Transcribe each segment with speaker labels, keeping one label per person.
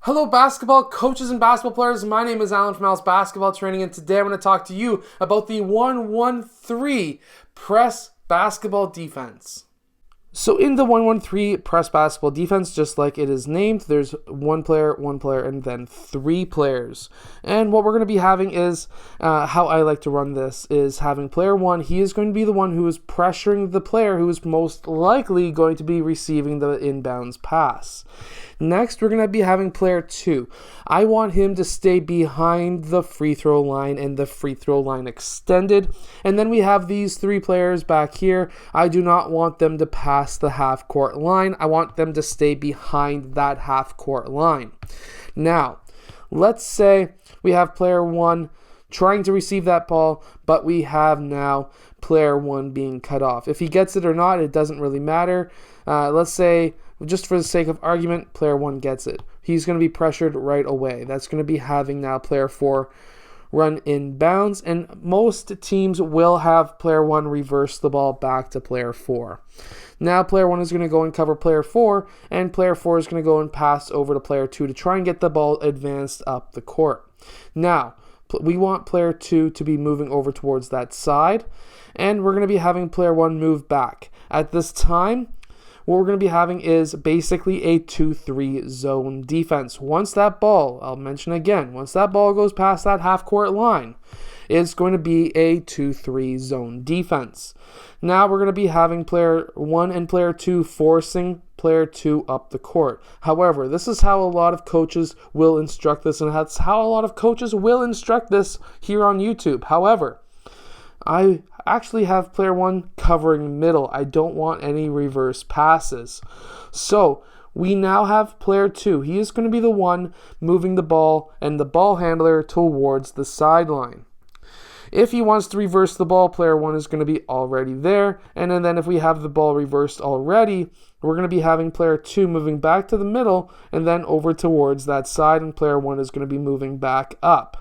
Speaker 1: Hello basketball coaches and basketball players, my name is Alan from Al's Basketball Training, and today I'm going to talk to you about the 1-1-3 press basketball defense. So in the 1-1-3 press basketball defense, just like it is named, there's one player, and then three players. And what we're going to be having is, how I like to run this, is having player one, he is going to be the one who is pressuring the player who is most likely going to be receiving the inbounds pass. Next, we're going to be having player two. I want him to stay behind the free throw line and the free throw line extended. And then we have these three players back here. I do not want them to pass the half court line. I want them to stay behind that half court line. Now, let's say we have player one trying to receive that ball, but we have now player one being cut off. If he gets it or not, it doesn't really matter. Let's say, just for the sake of argument, player one gets it. He's going to be pressured right away. That's going to be having now player four run inbounds, and most teams will have player one reverse the ball back to player four. Now player one is going to go and cover player four, and player four is going to go and pass over to player two to try and get the ball advanced up the court. Now, we want player two to be moving over towards that side, and we're going to be having player one move back. At this time, what we're going to be having is basically a 2-3 zone defense. Once that ball, I'll mention again, once that ball goes past that half court line, it's going to be a 2-3 zone defense. Now we're going to be having player one and player two forcing player two up the court. However, this is how a lot of coaches will instruct this, and that's how a lot of coaches will instruct this here on YouTube. However, I actually have player one covering middle. I don't want any reverse passes. So we now have player two. He is going to be the one moving the ball and the ball handler towards the sideline. If he wants to reverse the ball, player one is going to be already there. And then if we have the ball reversed already, we're going to be having player two moving back to the middle and then over towards that side, and player one is going to be moving back up.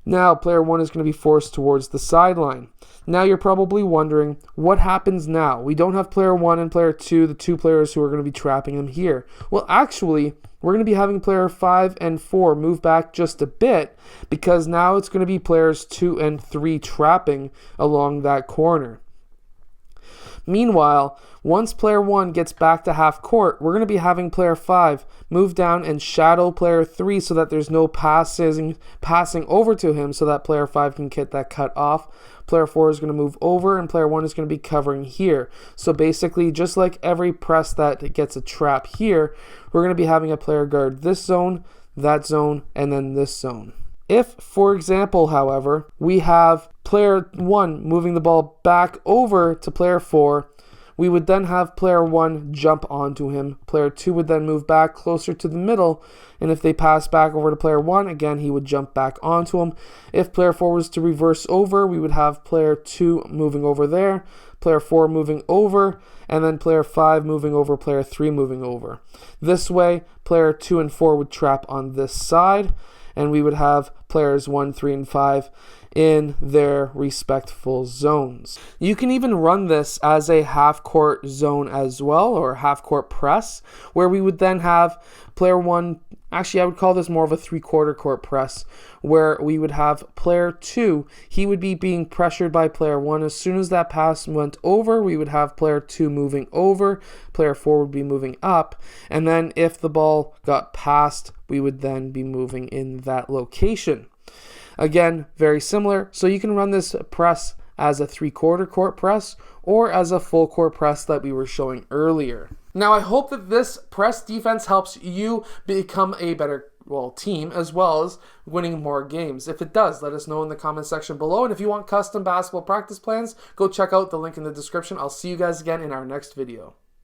Speaker 1: Now, player one is going to be forced towards the sideline. Now, you're probably wondering, what happens now? We don't have player one and player two, the two players who are going to be trapping him here. Well, actually, we're going to be having player five and four move back just a bit, because now it's going to be players two and three trapping along that corner. Meanwhile, once player one gets back to half court, we're going to be having player five move down and shadow player three so that there's no passing over to him so that player five can get that cut off. Player four is going to move over, and player one is going to be covering here. So basically, just like every press that gets a trap here, we're going to be having a player guard this zone, that zone, and then this zone. If, for example, however, we have player one moving the ball back over to player four, we would then have player one jump onto him. Player two would then move back closer to the middle, and if they pass back over to player one, again, he would jump back onto him. If player four was to reverse over, we would have player two moving over there, player four moving over, and then player five moving over, player three moving over. This way, player two and four would trap on this side, and we would have players 1, 3, and 5 in their respectful zones. You can even run this as a half-court zone as well, or half-court press, where we would then have player one, actually I would call this more of a three-quarter court press, where we would have player two, he would be being pressured by player one. As soon as that pass went over, we would have player two moving over, player four would be moving up, and then if the ball got passed, we would then be moving in that location. Again, very similar. So you can run this press as a three-quarter court press or as a full court press that we were showing earlier. Now, I hope that this press defense helps you become a better team, as well as winning more games. If it does, let us know in the comment section below. And if you want custom basketball practice plans, go check out the link in the description. I'll see you guys again in our next video.